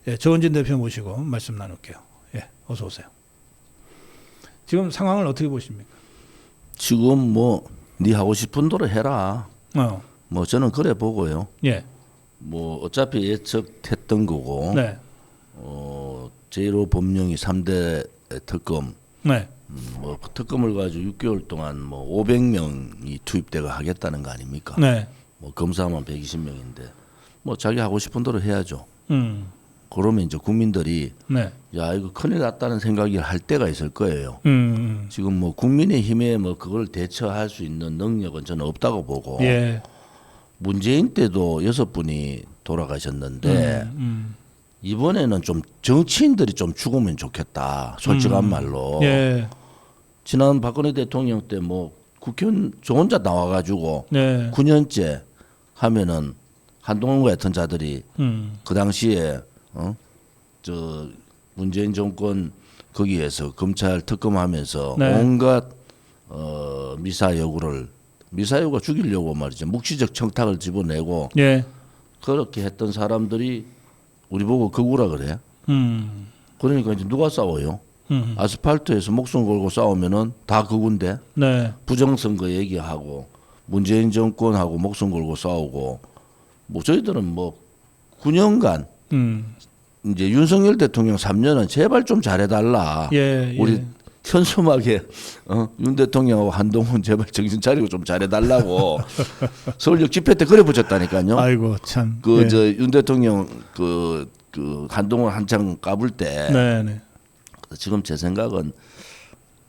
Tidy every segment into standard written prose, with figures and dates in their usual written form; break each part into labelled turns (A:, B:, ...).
A: 예, 조은진 대표 모시고 말씀 나눌게요. 예, 어서 오세요. 지금 상황을 어떻게 보십니까?
B: 지금 뭐 네 하고 싶은 대로 해라.
A: 어,
B: 뭐 저는 그래 보고요.
A: 예,
B: 뭐 어차피 예측했던 거고.
A: 네,
B: 제1호 법령이 3대 특검.
A: 네,
B: 뭐 특검을 가지고 6개월 동안 뭐 500명이 투입돼가 하겠다는 거 아닙니까?
A: 네,
B: 뭐 검사만 120명인데 뭐 자기 하고 싶은 대로 해야죠.
A: 음,
B: 그러면 이제 국민들이
A: 네,
B: 야 이거 큰일 났다는 생각을 할 때가 있을 거예요.
A: 음,
B: 지금 뭐 국민의힘에 뭐 그걸 대처할 수 있는 능력은 저는 없다고 보고.
A: 예,
B: 문재인 때도 6분이 돌아가셨는데 이번에는 좀 정치인들이 좀 죽으면 좋겠다. 솔직한 말로.
A: 예,
B: 지난 박근혜 대통령 때 뭐 국회의원 저 혼자 나와가지고
A: 네,
B: 9년째 하면은 한동훈과 같은 자들이 그 당시에 저 문재인 정권 거기에서 검찰 특검하면서
A: 네.
B: 온갖 미사여구가 죽이려고 말이죠. 묵시적 청탁을 집어내고
A: 예,
B: 그렇게 했던 사람들이 우리 보고 극우라 그래. 그러니까 이제 누가 싸워요? 아스팔트에서 목숨 걸고 싸우면은 다 극우인데
A: 네,
B: 부정선거 얘기하고 문재인 정권하고 목숨 걸고 싸우고 뭐 저희들은 뭐 9년간 이제 윤석열 대통령 3년은 제발 좀 잘해달라.
A: 예,
B: 우리
A: 예.
B: 현수막에 윤 대통령하고 한동훈 제발 정신 차리고 좀 잘해달라고 서울역 집회 때 그래 붙였다니까요.
A: 아이고 참.
B: 그
A: 예.
B: 저 윤 대통령 그 한동훈 한창 까불 때
A: 네, 네,
B: 지금 제 생각은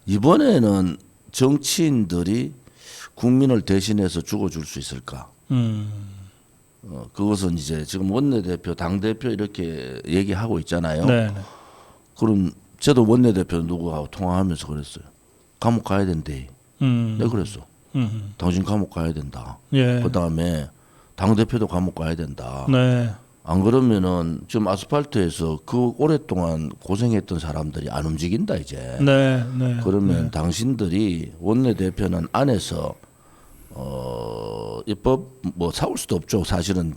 B: 이번에는 정치인들이 국민을 대신해서 죽어줄 수 있을까? 그것은 이제 지금 원내대표, 당대표 이렇게 얘기하고 있잖아요.
A: 네, 네.
B: 그럼 저도 원내대표 누구하고 통화하면서 그랬어요. 감옥 가야 된대. 내가 그랬어. 당신 감옥 가야 된다.
A: 예,
B: 그 다음에 당대표도 감옥 가야 된다.
A: 네,
B: 안 그러면은 지금 아스팔트에서 그 오랫동안 고생했던 사람들이 안 움직인다 이제.
A: 네, 네.
B: 그러면
A: 네.
B: 당신들이 원내대표는 안에서 입법 뭐 사올 수도 없죠. 사실은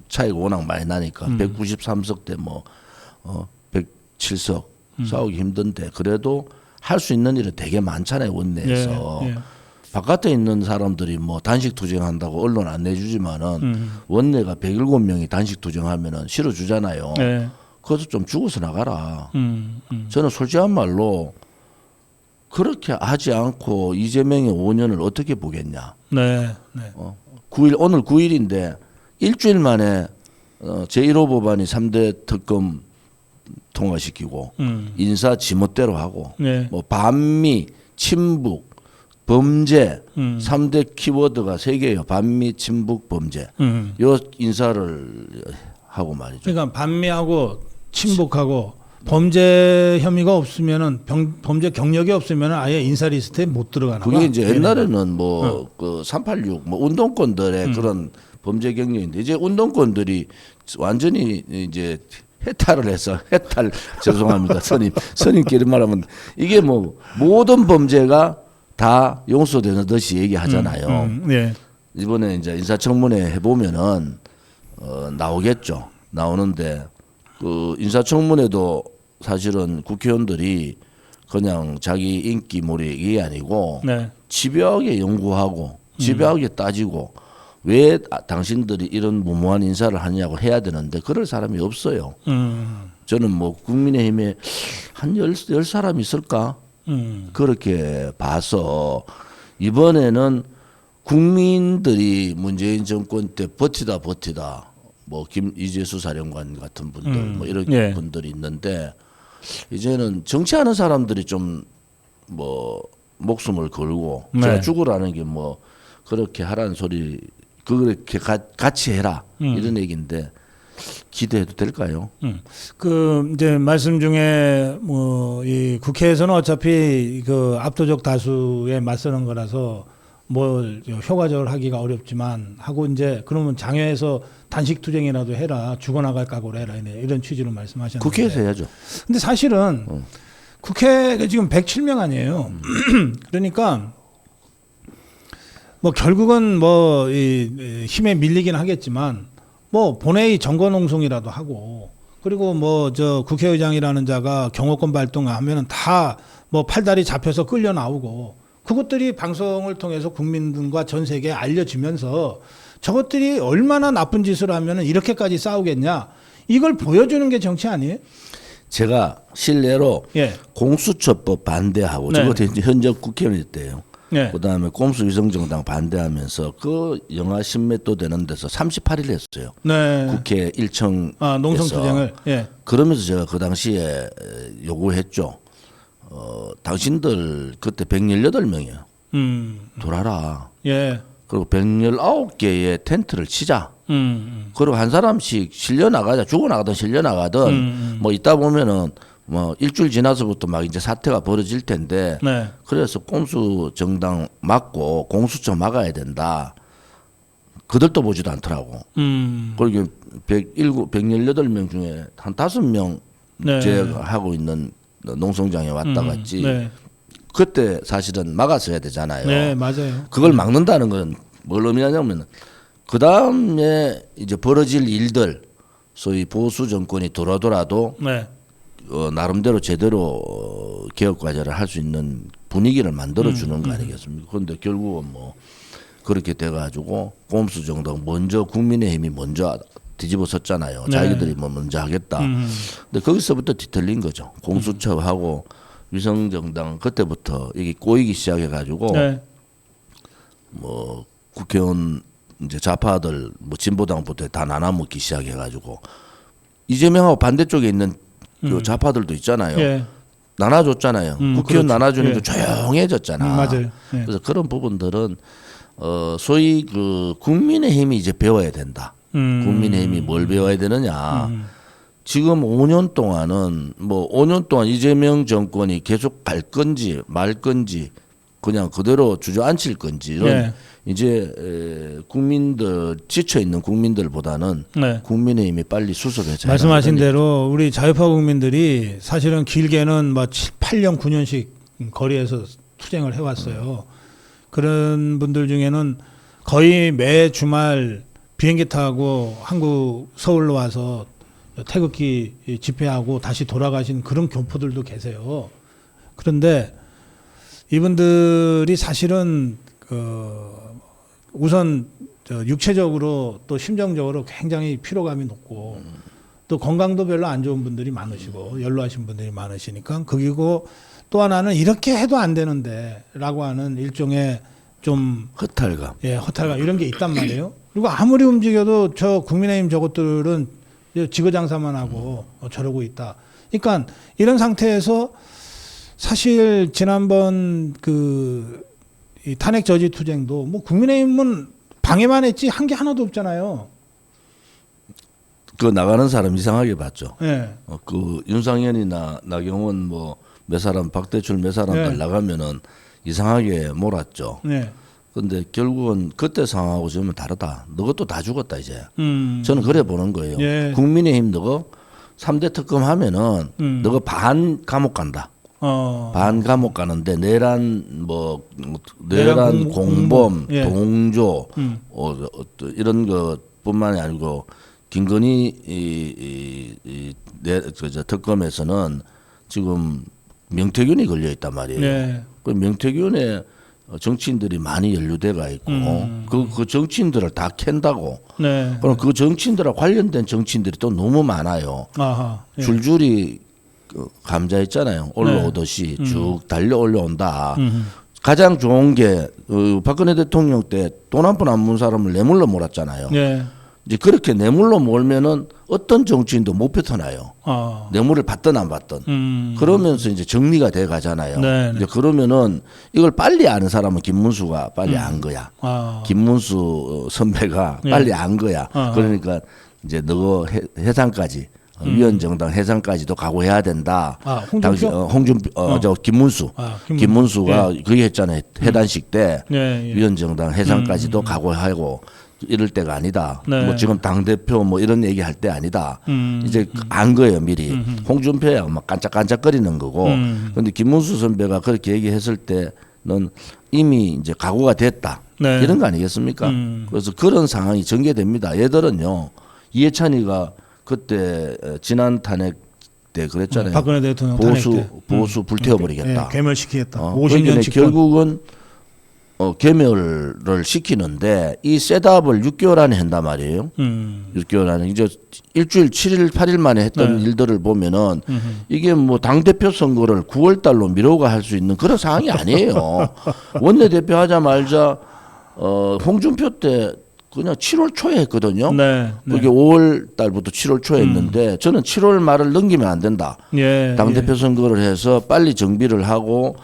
B: 차이가 워낙 많이 나니까 193석 대 뭐 107석 싸우기 힘든데 그래도 할 수 있는 일은 되게 많잖아요 원내에서.
A: 예, 예.
B: 바깥에 있는 사람들이 뭐 단식 투쟁한다고 언론 안 내주지만은 원내가 107명이 단식 투쟁하면은 실어주잖아요.
A: 예.
B: 그것도 좀 죽어서 나가라. 저는 솔직한 말로 그렇게 하지 않고 이재명의 5년을 어떻게 보겠냐.
A: 네, 네.
B: 9일 오늘 9일인데 일주일 만에 제1호 법안이 3대 특검 통과시키고 인사 지멋대로 하고
A: 네.
B: 뭐 반미, 친북, 범죄 3대 키워드가 3개예요. 반미, 친북, 범죄. 요 인사를 하고 말이죠.
A: 그러니까 반미하고 친북하고 범죄 혐의가 없으면은 범죄 경력이 없으면은 아예 인사 리스트에 못 들어가는 거야.
B: 그게 이제 옛날에는 뭐 그 386 뭐 운동권들의 그런 범죄 경력인데 이제 운동권들이 완전히 이제 해탈을 해서 죄송합니다. 선임끼리 말하면 이게 뭐 모든 범죄가 다 용서되는 듯이 얘기하잖아요.
A: 네.
B: 이번에 이제 인사청문회 해보면은 나오겠죠. 나오는데 그 인사청문회도 사실은 국회의원들이 그냥 자기 인기몰이 이게 아니고
A: 네.
B: 집요하게 연구하고 집요하게 따지고 왜 당신들이 이런 무모한 인사를 하냐고 해야 되는데 그럴 사람이 없어요. 저는 뭐 국민의힘에 한 열 사람 있을까? 그렇게 봐서 이번에는 국민들이 문재인 정권 때 버티다 뭐 이재수 사령관 같은 분들 뭐 이런
A: 예.
B: 분들이 있는데 이제는 정치하는 사람들이 좀 뭐 목숨을 걸고
A: 네.
B: 제가 죽으라는 게 뭐 그렇게 하라는 소리 그렇게 같이 해라 이런 얘기인데 기대해도 될까요?
A: 그 이제 말씀 중에 뭐 이 국회에서는 어차피 그 압도적 다수에 맞서는 거라서 뭘 효과적으로 하기가 어렵지만 하고 이제 그러면 장외에서 단식 투쟁이라도 해라 죽어나갈 각오로 해라 이런 취지로 말씀하셨는데
B: 국회에서 해야죠.
A: 근데 사실은 국회가 지금 107명 아니에요. 그러니까 뭐 결국은 뭐 이 힘에 밀리긴 하겠지만 뭐 본회의 정거농성이라도 하고 그리고 뭐 저 국회의장이라는 자가 경호권 발동하면은 다 뭐 팔다리 잡혀서 끌려 나오고 그것들이 방송을 통해서 국민들과 전 세계에 알려지면서 저것들이 얼마나 나쁜 짓을 하면은 이렇게까지 싸우겠냐 이걸 보여주는 게 정치 아니에요?
B: 제가 실례로
A: 예.
B: 공수처법 반대하고
A: 네.
B: 저거 이제 현역 국회의원이었대요.
A: 예.
B: 그다음에 꼼수 위성정당 반대하면서 그 영하 10몇 되는 데서 38일 했어요.
A: 네.
B: 국회 1층
A: 아, 농성투쟁을. 예.
B: 그러면서 제가 그 당시에 요구했죠. 당신들 그때 118명이에요. 돌아라.
A: 예.
B: 그리고 119개의 텐트를 치자. 그리고 한 사람씩 실려 나가자. 죽어 나가든 실려 나가든 뭐 있다 보면은 뭐 일주일 지나서부터 막 이제 사태가 벌어질 텐데.
A: 네.
B: 그래서 꼼수 정당 막고 공수처 막아야 된다. 그들도 보지도 않더라고. 그리고 118명 중에 한 5명
A: 네.
B: 제가 하고 있는 농성장에 왔다 갔지.
A: 네.
B: 그때 사실은 막았어야 되잖아요.
A: 네, 맞아요.
B: 그걸 막는다는 건 뭘 의미하냐면 그 다음에 이제 벌어질 일들 소위 보수 정권이 돌아더라도
A: 네.
B: 나름대로 제대로 개혁 과제를 할 수 있는 분위기를 만들어 주는 거 아니겠습니까? 그런데 결국은 뭐 그렇게 돼가지고 꼼수 정당 먼저 국민의힘이 먼저 뒤집어 섰잖아요.
A: 네.
B: 자기들이 뭐 먼저 하겠다. 근데 거기서부터 뒤틀린 거죠. 공수처하고 위성정당 그때부터 이게 꼬이기 시작해가지고
A: 네.
B: 뭐 국회의원 이제 좌파들 뭐 진보당부터 다 나눠먹기 시작해가지고 이재명하고 반대쪽에 있는 그 좌파들도 있잖아요.
A: 예.
B: 나눠줬잖아요. 국회의원
A: 그렇죠.
B: 나눠주는
A: 예.
B: 게 조용해졌잖아.
A: 맞아요. 예.
B: 그래서 그런 부분들은 소위 그 국민의힘이 이제 배워야 된다. 국민의힘이 뭘 배워야 되느냐. 지금 5년 동안은 뭐 5년 동안 이재명 정권이 계속 갈 건지 말 건지 그냥 그대로 주저앉힐 건지는
A: 예.
B: 이제 국민들 지쳐 있는 국민들보다는
A: 네.
B: 국민의힘이 빨리 수습해서
A: 말씀하신 대로 우리 자유파 국민들이 사실은 길게는 뭐 7, 8년, 9년씩 거리에서 투쟁을 해왔어요. 그런 분들 중에는 거의 매 주말 비행기 타고 한국 서울로 와서 태극기 집회하고 다시 돌아가신 그런 교포들도 계세요. 그런데 이분들이 사실은 우선 육체적으로 또 심정적으로 굉장히 피로감이 높고 또 건강도 별로 안 좋은 분들이 많으시고 연로하신 분들이 많으시니까 그리고 또 하나는 이렇게 해도 안 되는데라고 하는 일종의 좀
B: 허탈감.
A: 예, 허탈감 이런 게 있단 말이에요. 그리고 아무리 움직여도 저 국민의힘 저것들은 지거장사만 하고 저러고 있다. 그러니까 이런 상태에서 사실 지난번 이 탄핵 저지 투쟁도 뭐 국민의힘은 방해만 했지 한 게 하나도 없잖아요.
B: 그 나가는 사람 이상하게 봤죠.
A: 예.
B: 그 윤상현이나 나경원 뭐 몇 사람 박대출 몇 사람들
A: 네.
B: 나가면은 이상하게 몰았죠.
A: 네.
B: 근데 결국은 그때 상황하고 지금은 다르다. 너것도 다 죽었다 이제.
A: 음.
B: 저는 그래 보는 거예요.
A: 예.
B: 국민의힘 너거 3대 특검 하면은 너거 반 감옥 간다. 반 감옥 가는데 내란
A: 내란
B: 공범,
A: 예.
B: 동조 이런 것뿐만이 아니고 김건희 저 특검에서는 지금 명태균이 걸려 있단 말이에요.
A: 네.
B: 그 명태균에 정치인들이 많이 연루돼가 있고 그 정치인들을 다 캔다고.
A: 네.
B: 그럼 그 정치인들하고 관련된 정치인들이 또 너무 많아요.
A: 아하. 예.
B: 줄줄이 감자 있잖아요. 올라오듯이 쭉 달려 올라온다. 가장 좋은 게 박근혜 대통령 때 돈 한 푼 안 문 사람을 뇌물로 몰았잖아요.
A: 네.
B: 이제 그렇게 뇌물로 몰면은 어떤 정치인도 못 뱉어나요. 뇌물을 받든 안 받든. 그러면서 이제 정리가 돼 가잖아요.
A: 네,
B: 이제 그러면은 이걸 빨리 아는 사람은 김문수가 빨리 안 거야. 김문수 선배가
A: 네.
B: 빨리 안 거야. 그러니까 이제 너 해상까지 위원정당 해상까지도 각오해야 된다.
A: 홍준표?
B: 저 김문수. 김문수가
A: 예.
B: 그게 했잖아요. 해단식 때
A: 예.
B: 위원정당 해상까지도 각오하고 이럴 때가 아니다.
A: 네.
B: 뭐 지금 당 대표 뭐 이런 얘기 할 때 아니다. 이제 안 거예요 미리. 홍준표야 막 깐짝깐짝거리는 거고. 그런데 김문수 선배가 그렇게 얘기했을 때는 이미 이제 각오가 됐다.
A: 네.
B: 이런 거 아니겠습니까? 그래서 그런 상황이 전개됩니다. 얘들은요 이해찬이가 그때 지난 탄핵 때 그랬잖아요.
A: 박근혜 대통령
B: 보수
A: 탄핵 때.
B: 보수 불태워버리겠다.
A: 괴멸시키겠다.
B: 그러니까
A: 50년 집권.
B: 결국은 괴멸을 시키는데 이 셋업을 6개월 안에 한단 말이에요. 6개월 안에 이제 일주일 7일 8일 만에 했던 일들을 보면은 이게 뭐 당 대표 선거를 9월 달로 미뤄가 할 수 있는 그런 상황이 아니에요. 원내 대표 하자마자 홍준표 때 그냥 7월 초에 했거든요.
A: 네.
B: 그게 5월 달부터 7월 초에 했는데 저는 7월 말을 넘기면 안 된다. 당 대표 선거를 해서 빨리 정비를 하고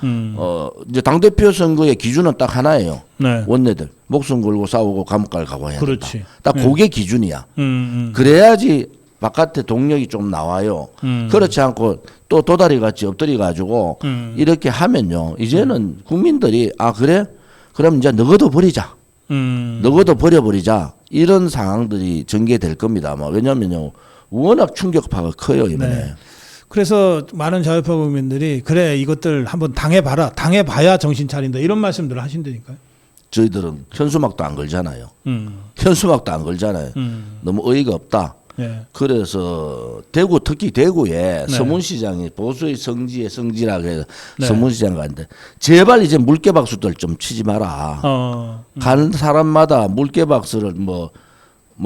B: 이제 당 대표 선거의 기준은 딱 하나예요.
A: 네.
B: 원내들 목숨 걸고 싸우고 감옥 가고 해야
A: 그렇지.
B: 된다. 딱 그게 기준이야.
A: 음.
B: 그래야지 바깥에 동력이 좀 나와요. 그렇지 않고 또 도다리 같이 엎드려 가지고 이렇게 하면요. 이제는 국민들이 아 그래? 그럼 이제 너거도 버리자. 너거도 버려버리자. 이런 상황들이 전개될 겁니다. 왜냐면요. 워낙 충격파가 커요, 이번에.
A: 네. 그래서 많은 자유파 국민들이 그래 이것들 한번 당해봐라. 당해봐야 정신 차린다. 이런 말씀들을 하신다니까요.
B: 저희들은 현수막도 안 걸잖아요. 현수막도 안 걸잖아요. 너무 어이가 없다.
A: 네.
B: 그래서 대구 특히 대구에 서문시장이 보수의 성지라 그래서 서문시장 가는데 제발 이제 물개박수들 좀 치지 마라. 가는 사람마다 물개박수를 뭐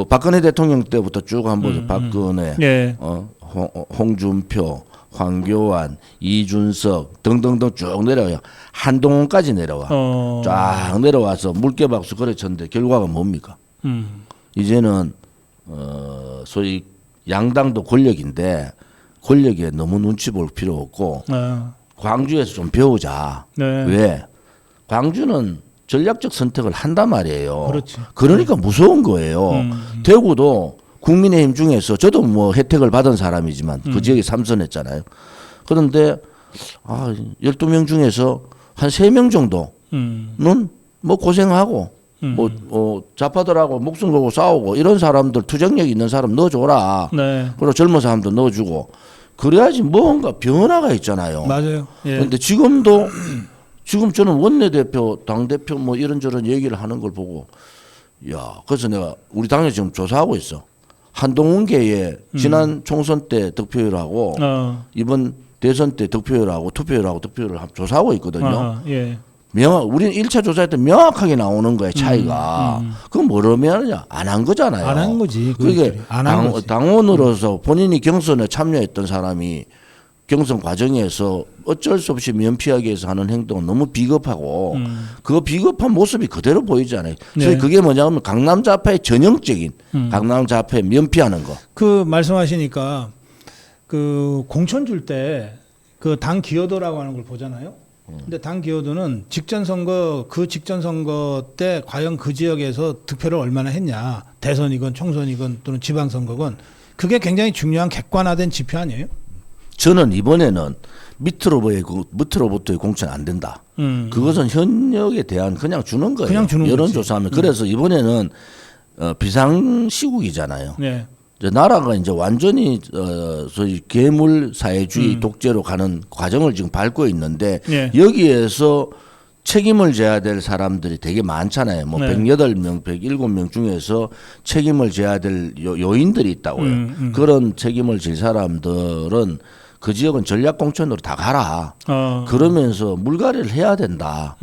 B: 박근혜 대통령 때부터 쭉 한번 박근혜, 홍준표, 황교안, 이준석 등등등 쭉 내려와요. 한동훈까지 내려와. 쫙 내려와서 물개박수 거래쳤는데 결과가 뭡니까? 이제는 소위 양당도 권력인데 권력에 너무 눈치 볼 필요 없고 광주에서 좀 배우자. 왜? 광주는 전략적 선택을 한단 말이에요.
A: 그렇지.
B: 그러니까 무서운 거예요. 대구도 국민의힘 중에서 저도 뭐 혜택을 받은 사람이지만 그 지역에 삼선했잖아요. 그런데 12명 중에서 한 3명 정도는 뭐 고생하고 좌파들하고 목숨 걸고 싸우고 이런 사람들 투쟁력 있는 사람 넣어줘라. 그리고 젊은 사람도 넣어주고 그래야지 뭔가 변화가 있잖아요.
A: 맞아요.
B: 그런데 지금 저는 원내대표, 당대표 뭐 이런저런 얘기를 하는 걸 보고 그래서 내가 우리 당에 지금 조사하고 있어. 한동훈계의 지난 총선 때 득표율하고 이번 대선 때 득표율하고 투표율하고 득표율을 조사하고 있거든요. 우리는 1차 조사할 때 명확하게 나오는 거예요, 차이가. 그건 뭐라면 안 한 거잖아요.
A: 안 한 거지.
B: 그게 당원으로서 본인이 경선에 참여했던 사람이 경선 과정에서 어쩔 수 없이 면피하기 위해서 하는 행동은 너무 비겁하고 그 비겁한 모습이 그대로 보이잖아요. 그래서 그게 뭐냐면 강남 좌파의 전형적인 강남 좌파의 면피하는 거.
A: 그 말씀하시니까 그 공천 줄 때 그 당 기여도라고 하는 걸 보잖아요. 근데 당 기여도는 직전 선거 때 과연 그 지역에서 득표를 얼마나 했냐, 대선이건 총선이건 또는 지방선거건 그게 굉장히 중요한 객관화된 지표 아니에요?
B: 저는 이번에는 밑으로부터의 공천 안 된다. 그것은 현역에 대한 그냥 주는 거예요.
A: 그냥 주는
B: 여론조사하면. 그래서 이번에는 비상시국이잖아요. 나라가 이제 완전히 소위 괴물 사회주의 독재로 가는 과정을 지금 밟고 있는데 여기에서 책임을 져야 될 사람들이 되게 많잖아요. 108명, 107명 중에서 책임을 져야 될 요인들이 있다고요. 그런 책임을 질 사람들은 그 지역은 전략공천으로 다 가라. 그러면서 물갈이를 해야 된다.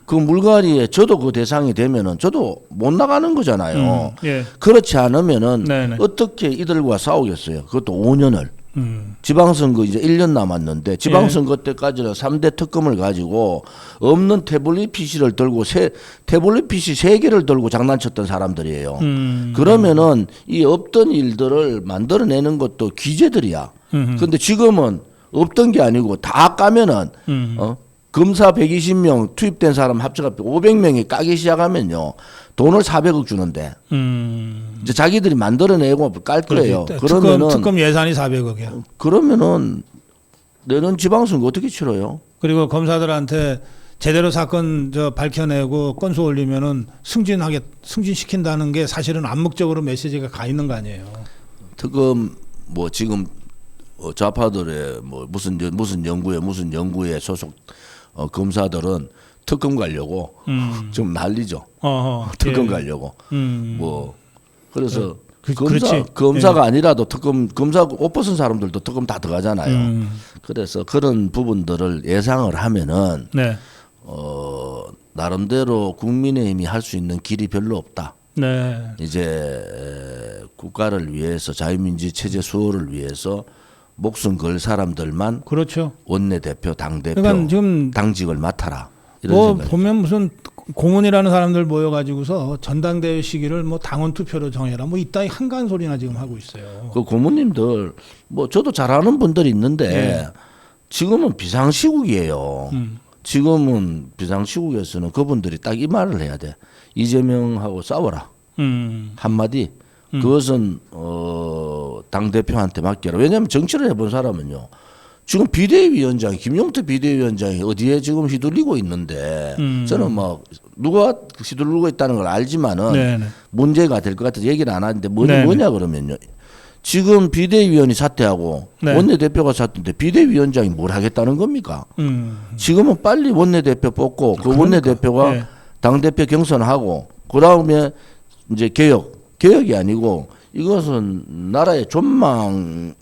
B: 그 물갈이에 저도 그 대상이 되면은 저도 못 나가는 거잖아요. 그렇지 않으면은 어떻게 이들과 싸우겠어요. 그것도 5년을. 지방선거 이제 1년 남았는데 지방선거 때까지는 3대 특검을 가지고 없는 태블릿 PC를 들고 태블릿 PC 3개를 들고 장난쳤던 사람들이에요. 그러면은 이 없던 일들을 만들어내는 것도 기재들이야. 근데 지금은 없던 게 아니고 다 까면은 검사 120명 투입된 사람 합쳐가 500명이 까기 시작하면요 돈을 400억 주는데 이제 자기들이 만들어내고 깔 거예요. 그러면은
A: 특검 예산이 400억이야.
B: 그러면은 내년 지방선거 어떻게 치러요?
A: 그리고 검사들한테 제대로 사건 밝혀내고 건수 올리면은 승진시킨다는 게 사실은 암묵적으로 메시지가 가 있는 거 아니에요.
B: 특검 뭐 지금 좌파들의 뭐 무슨 연구에 소속 검사들은 특검 가려고 좀 난리죠. 특검 가려고 뭐 그래서
A: 그렇지.
B: 검사가 아니라도 특검 검사 옷 벗은 사람들도 특검 다 들어가잖아요. 그래서 그런 부분들을 예상을 하면은
A: 네.
B: 나름대로 국민의힘이 할 수 있는 길이 별로 없다.
A: 네.
B: 이제 국가를 위해서 자유민주 체제 수호를 위해서 목숨 걸 사람들만
A: 그렇죠.
B: 원내대표, 당대표,
A: 그러니까 지금
B: 당직을 맡아라. 이런
A: 뭐
B: 생각이.
A: 보면 무슨 공원이라는 사람들 모여가지고서 전당대회 시기를 뭐 당원 투표로 정해라 뭐 이따위 한가한 소리나 지금 하고 있어요.
B: 그 고모님들 뭐 저도 잘 아는 분들이 있는데
A: 네.
B: 지금은 비상시국이에요. 지금은 비상시국에서는 그분들이 딱 이 말을 해야 돼. 이재명하고 싸워라. 한마디. 그것은 당 대표한테 맡겨라. 왜냐하면 정치를 해본 사람은요. 지금 비대위원장 김용태 비대위원장이 어디에 지금 휘둘리고 있는데 저는 뭐 누가 휘둘리고 있다는 걸 알지만은
A: 네네.
B: 문제가 될 것 같아서 얘기를 안 하는데
A: 네네.
B: 뭐냐 그러면요. 지금 비대위원이 사퇴하고
A: 네.
B: 원내대표가 사퇴인데 비대위원장이 뭘 하겠다는 겁니까? 지금은 빨리 원내대표 뽑고 그
A: 그러니까.
B: 원내대표가
A: 네.
B: 당대표 경선하고 그다음에 이제 개혁이 아니고 이것은 나라의 존망에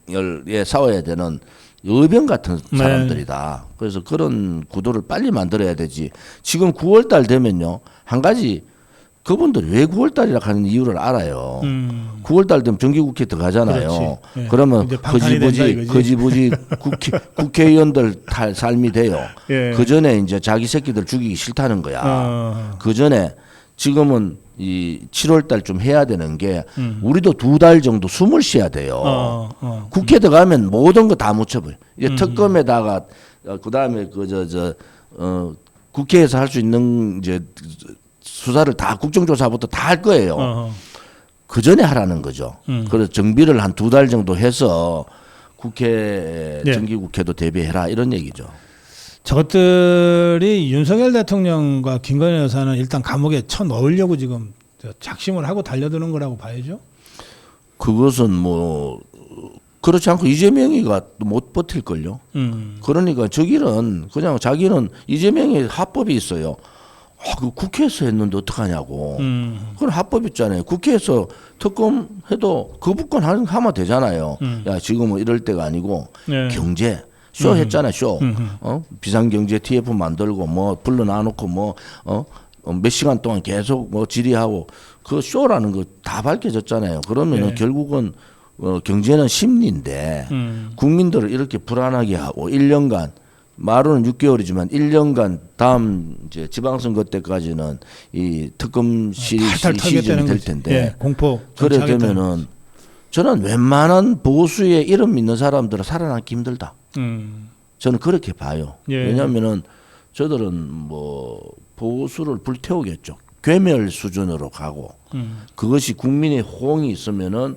B: 싸워야 되는 의병 같은
A: 네.
B: 사람들이다. 그래서 그런 구도를 빨리 만들어야 되지. 지금 9월 달 되면요. 한 가지 그분들이 왜 9월 달이라 하는 이유를 알아요. 9월 달 되면 정기국회 들어가잖아요.
A: 그렇지. 예.
B: 그러면
A: 이제 방탄이 된다 이거지.
B: 거지부지 국회의원들 탈 삶이 돼요.
A: 예.
B: 그 전에 이제 자기 새끼들 죽이기 싫다는 거야. 그 전에 지금은 이 7월 달 좀 해야 되는 게 우리도 2달 정도 숨을 쉬어야 돼요. 국회 들어가면 모든 거 다 묻혀버려. 이제 특검에다가 그다음에 국회에서 할 수 있는 이제 수사를 다 국정조사부터 다 할 거예요. 그 전에 하라는 거죠. 그래서 정비를 한 2달 정도 해서 국회
A: 네.
B: 정기국회도 대비해라 이런 얘기죠.
A: 저것들이 윤석열 대통령과 김건희 여사는 일단 감옥에 쳐 넣으려고 지금 작심을 하고 달려드는 거라고 봐야죠.
B: 그것은 뭐 그렇지 않고 이재명이가 못 버틸걸요. 그러니까 저 길은 그냥 자기는 이재명이 합법이 있어요. 그 국회에서 했는데 어떡하냐고. 그건 합법 있잖아요. 국회에서 특검 해도 거부권 하면 되잖아요. 야 지금은 이럴 때가 아니고
A: 네.
B: 경제 쇼 했잖아 쇼. 비상경제 TF 만들고 뭐 불러놔놓고 몇 시간 동안 계속 뭐 질의하고 그 쇼라는 거 다 밝혀졌잖아요. 그러면은
A: 네.
B: 결국은 경제는 심리인데 국민들을 이렇게 불안하게 하고 1년간 말로는 6개월이지만 1년간 다음 이제 지방선거 때까지는 이 특검
A: 탈탈
B: 시즌이
A: 털겠다는
B: 될
A: 거지.
B: 텐데
A: 예, 공포
B: 그래
A: 정치하겠다는
B: 되면은 저는 웬만한 보수의 이름 있는 사람들은 살아남기 힘들다. 저는 그렇게 봐요.
A: 예.
B: 왜냐하면은 저들은 뭐 보수를 불태우겠죠. 괴멸 수준으로 가고 그것이 국민의 호응이 있으면은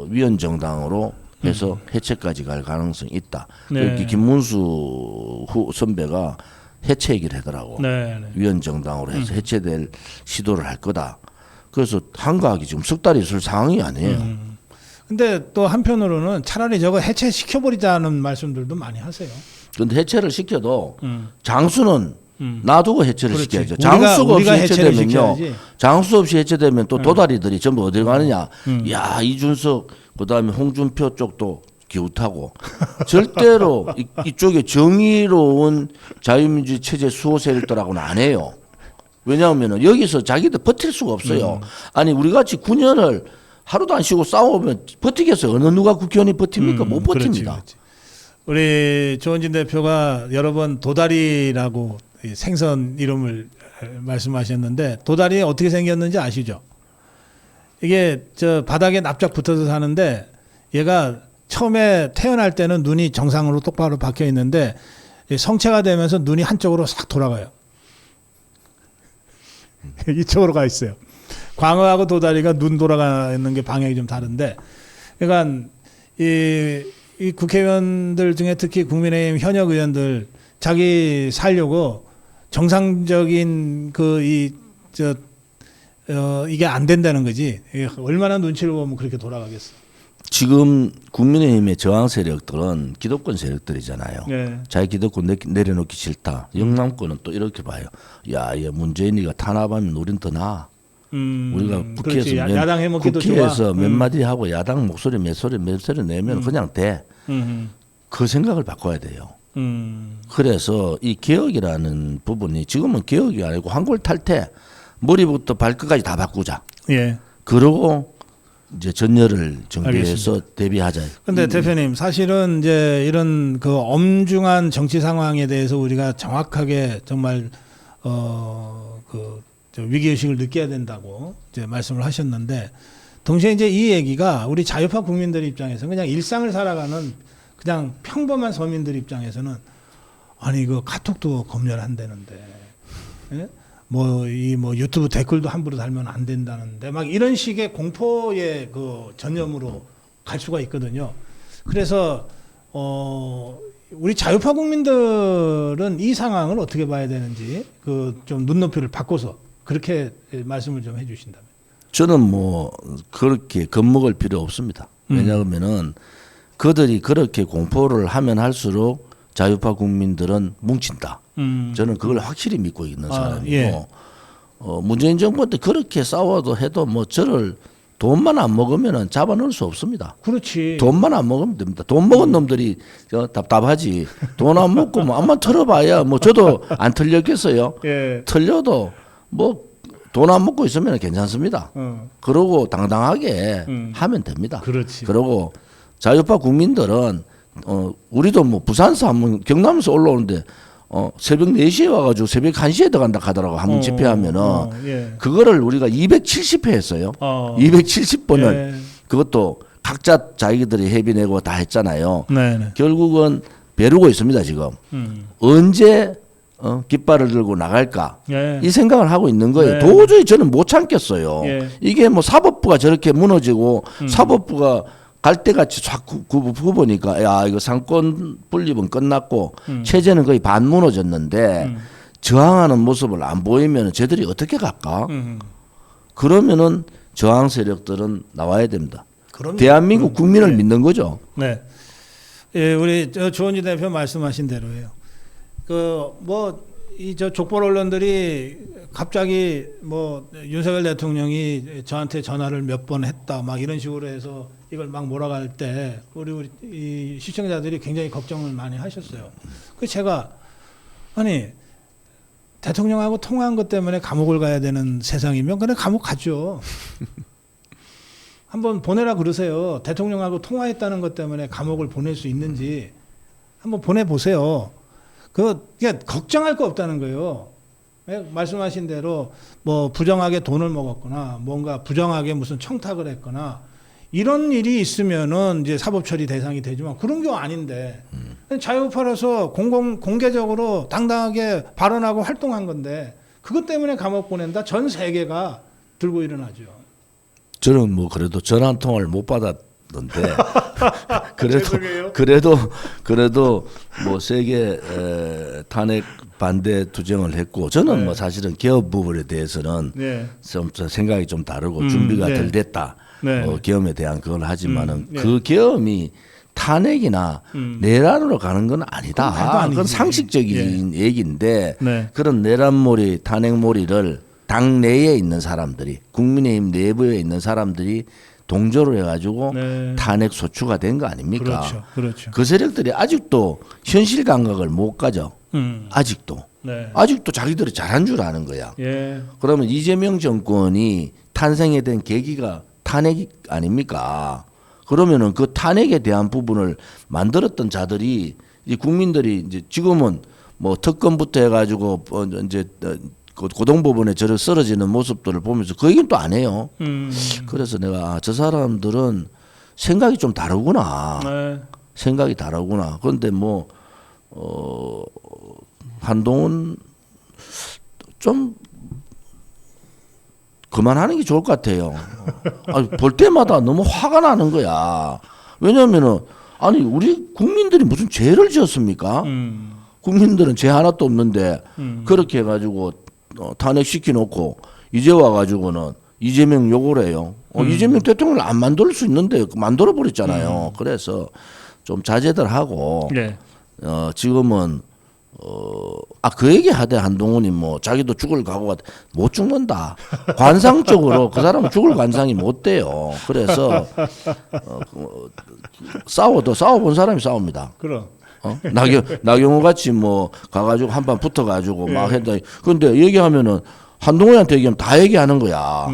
B: 위헌정당으로 해서 해체까지 갈 가능성이 있다.
A: 네.
B: 그렇게 김문수 선배가 해체 얘기를 하더라고.
A: 네.
B: 위헌정당으로 해서 해체될 시도를 할 거다. 그래서 한가하게 지금 석 달이 있을 상황이 아니에요.
A: 근데 또 한편으로는 차라리 저거 해체시켜버리자는 말씀들도 많이 하세요.
B: 그런데 해체를 시켜도 장수는 놔두고 해체를
A: 그렇지.
B: 시켜야죠. 장수가
A: 우리가
B: 없이
A: 해체를
B: 해체되면요.
A: 시켜야지.
B: 장수 없이 해체되면 또 도다리들이 전부 어디로 가느냐. 야 이준석 그다음에 홍준표 쪽도 기웃하고 절대로 이쪽에 정의로운 자유민주 체제 수호 세력들하고는 안 해요. 왜냐하면 여기서 자기들 버틸 수가 없어요. 아니 우리 같이 9년을 하루도 안 쉬고 싸우면 버티겠어요. 어느 누가 국회의원이 버팁니까? 못 버팁니다.
A: 그렇지. 우리 조원진 대표가 여러 번 도다리라고 이 생선 이름을 말씀하셨는데 도다리 어떻게 생겼는지 아시죠? 이게 저 바닥에 납작 붙어서 사는데 얘가 처음에 태어날 때는 눈이 정상으로 똑바로 박혀 있는데 성체가 되면서 눈이 한쪽으로 싹 돌아가요. 이쪽으로 가 있어요. 광어하고 도다리가 눈 돌아가는 게 방향이 좀 다른데, 그러니까 이 국회의원들 중에 특히 국민의힘 현역 의원들 자기 살려고 정상적인 이게 안 된다는 거지. 이게 얼마나 눈치를 보면 그렇게 돌아가겠어.
B: 지금 국민의힘의 저항 세력들은 기득권 세력들이잖아요.
A: 네.
B: 자기 기득권 내려놓기 싫다. 영남권은 또 이렇게 봐요. 야, 얘 문재인이가 탄압하면 우린 더 나아. 우리가
A: 그렇지.
B: 국회에서
A: 야당 해먹기도
B: 국회에서
A: 좋아.
B: 몇 마디 하고 야당 목소리 몇 소리 내면 그냥 돼. 그 생각을 바꿔야 돼요. 그래서 이 개혁이라는 부분이 지금은 개혁이 아니고 환골탈태, 머리부터 발끝까지 다 바꾸자.
A: 예.
B: 그러고 이제 전열을 정비해서
A: 알겠습니다.
B: 대비하자.
A: 근데 대표님 사실은 이제 이런 그 엄중한 정치 상황에 대해서 우리가 정확하게 정말 저 위기의식을 느껴야 된다고 이제 말씀을 하셨는데, 동시에 이제 이 얘기가 우리 자유파 국민들 입장에서 그냥 일상을 살아가는 그냥 평범한 서민들 입장에서는 아니 그 카톡도 검열한다는데, 예? 뭐 유튜브 댓글도 함부로 달면 안 된다는데 막 이런 식의 공포의 그 전염으로 갈 수가 있거든요. 그래서 우리 자유파 국민들은 이 상황을 어떻게 봐야 되는지 그 좀 눈높이를 바꿔서 그렇게 말씀을 좀 해주신다면.
B: 저는 뭐 그렇게 겁먹을 필요 없습니다. 왜냐하면은 그들이 그렇게 공포를 하면 할수록 자유파 국민들은 뭉친다. 저는 그걸 확실히 믿고 있는 사람이고,
A: 예.
B: 문재인 정부 때 그렇게 싸워도 해도 뭐 저를 돈만 안 먹으면은 잡아넣을 수 없습니다.
A: 그렇지.
B: 돈만 안 먹으면 됩니다. 돈 먹은 놈들이 답답하지. 돈 안 먹고 뭐 한번 털어봐야 뭐 저도 안 털렸겠어요.
A: 예.
B: 털려도 뭐 돈 안 먹고 있으면 괜찮습니다. 그러고 당당하게 하면 됩니다.
A: 그렇지.
B: 그러고 자유파 국민들은 우리도 뭐 부산서 한번 경남에서 올라오는데 새벽 4시에 와가지고 새벽 1시에 들어간다 하더라고. 한번 집회하면은
A: 예.
B: 그거를 우리가 270회 했어요. 270번을
A: 예.
B: 그것도 각자 자기들이 회비 내고 다 했잖아요.
A: 네네.
B: 결국은 벼르고 있습니다 지금. 언제 깃발을 들고 나갈까
A: 예.
B: 이 생각을 하고 있는 거예요.
A: 네.
B: 도저히 저는 못 참겠어요.
A: 예.
B: 이게 뭐 사법부가 저렇게 무너지고 사법부가 갈대같이 쫙 굽으니까 야 이거 상권 분립은 끝났고 체제는 거의 반 무너졌는데 저항하는 모습을 안 보이면 쟤들이 어떻게 갈까? 그러면은 저항 세력들은 나와야 됩니다.
A: 그럼요.
B: 대한민국 국민을
A: 네.
B: 믿는 거죠.
A: 네. 예, 우리 조원지 대표 말씀하신 대로예요. 이 족보 언론들이 갑자기 뭐 윤석열 대통령이 저한테 전화를 몇 번 했다 막 이런 식으로 해서 이걸 막 몰아갈 때 우리 이 시청자들이 굉장히 걱정을 많이 하셨어요. 그 제가 아니 대통령하고 통화한 것 때문에 감옥을 가야 되는 세상이면 그냥 감옥 가죠. 한번 보내라 그러세요. 대통령하고 통화했다는 것 때문에 감옥을 보낼 수 있는지 한번 보내보세요. 그러니까 걱정할 거 없다는 거예요. 말씀하신 대로 뭐 부정하게 돈을 먹었거나 뭔가 부정하게 무슨 청탁을 했거나 이런 일이 있으면은 이제 사법 처리 대상이 되지만 그런 게 아닌데 자유파라서 공개적으로 당당하게 발언하고 활동한 건데 그것 때문에 감옥 보낸다? 전 세계가 들고 일어나죠.
B: 저는 뭐 그래도 전화 한 통화를 못 받았는데 그래도 뭐 세계 탄핵 반대 투쟁을 했고 저는
A: 네.
B: 뭐 사실은 개업 부분에 대해서는
A: 네.
B: 좀 생각이 좀 다르고 준비가
A: 네.
B: 덜 됐다.
A: 네.
B: 계엄에 대한 그걸 하지만은
A: 네.
B: 그 계엄이 탄핵이나 내란으로 가는 건
A: 그건 말도
B: 아니다.
A: 아니지.
B: 그건 상식적인 얘기인데
A: 네.
B: 그런 내란몰이, 탄핵몰이를 당 내에 있는 사람들이 국민의힘 내부에 있는 사람들이 동조를 해가지고
A: 네.
B: 탄핵 소추가 된 거 아닙니까?
A: 그렇죠. 그렇죠.
B: 그 세력들이 아직도 현실 감각을 못 가져. 아직도.
A: 네.
B: 아직도 자기들이 잘한 줄 아는 거야.
A: 예.
B: 그러면 이재명 정권이 탄생에 된 계기가 탄핵 아닙니까? 그러면은 그 탄핵에 대한 부분을 만들었던 자들이 이제 국민들이 이제 지금은 뭐 특검부터 해가지고 이제 고등법원에 저를 쓰러지는 모습들을 보면서 그 얘기는 또 안 해요. 그래서 내가 저 사람들은 생각이 좀 다르구나.
A: 네.
B: 생각이 다르구나. 그런데 뭐 한동훈 좀 그만하는 게 좋을 것 같아요. 볼 때마다 너무 화가 나는 거야. 왜냐하면은 아니 우리 국민들이 무슨 죄를 지었습니까? 국민들은 죄 하나도 없는데 그렇게 해가지고 탄핵시켜 놓고 이제 와가지고는 이재명 욕을 해요. 이재명 대통령을 안 만들 수 있는데 만들어 버렸잖아요. 그래서 좀 자제들 하고
A: 네.
B: 지금은 그 얘기 하대 한동훈이 뭐 자기도 죽을 각오가 못 죽는다. 관상적으로 그 사람은 죽을 관상이 못 돼요. 그래서 싸워본 사람이 싸웁니다.
A: 그럼.
B: 나경호 같이 뭐 가가지고 한판 붙어가지고 막 했다. 근데 얘기하면은 한동훈한테 얘기하면 다 얘기하는 거야.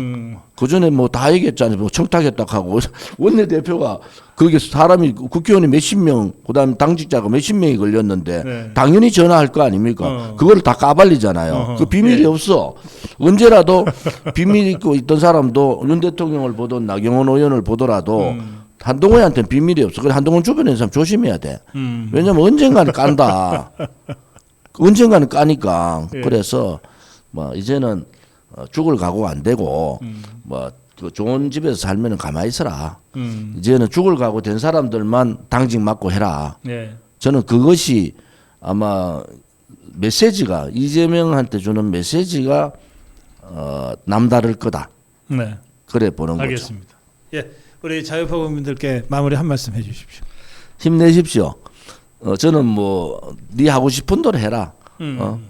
B: 그 전에 뭐 다 얘기했잖아요. 뭐 청탁했다 하고 원내대표가 거기 사람이 국회의원이 몇십 명, 그다음 당직자가 몇십 명이 걸렸는데
A: 네.
B: 당연히 전화할 거 아닙니까? 그걸 다 까발리잖아요. 그 비밀이 없어. 언제라도 비밀 있고 있던 사람도 윤 대통령을 보던 나경원 의원을 보더라도 한동훈한테는 비밀이 없어. 그래서 한동훈 주변에 있는 사람 조심해야 돼. 왜냐면 언젠가는 깐다. 언젠가는 까니까.
A: 예.
B: 그래서 뭐 이제는 죽을 각오가 안 되고 뭐 그 좋은 집에서 살면은 가만히 있어라. 이제는 죽을 각오 된 사람들만 당직 맡고 해라.
A: 네.
B: 저는 그것이 아마 메시지가 이재명한테 주는 메시지가 남다를 거다.
A: 네.
B: 그래 보는 거죠.
A: 알겠습니다. 예, 우리 자유파 국민들께 마무리 한 말씀 해주십시오.
B: 힘내십시오. 저는 뭐 네 하고 싶은 대로 해라.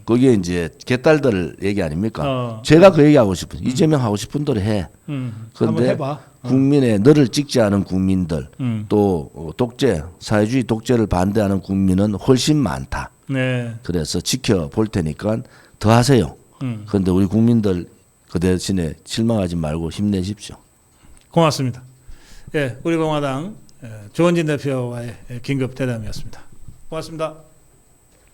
B: 거기에 이제 개딸들 얘기 아닙니까? 제가 그 얘기 하고 싶은 이재명 하고 싶은 대로 해.
A: 한번
B: 그런데
A: 해봐.
B: 국민의 너를 찍지 않은 국민들 또 독재 사회주의 독재를 반대하는 국민은 훨씬 많다.
A: 네.
B: 그래서 지켜볼 테니까 더 하세요. 그런데 우리 국민들 그 대신에 실망하지 말고 힘내십시오.
A: 고맙습니다. 예, 우리 공화당 조원진 대표와의 긴급 대담이었습니다. 고맙습니다.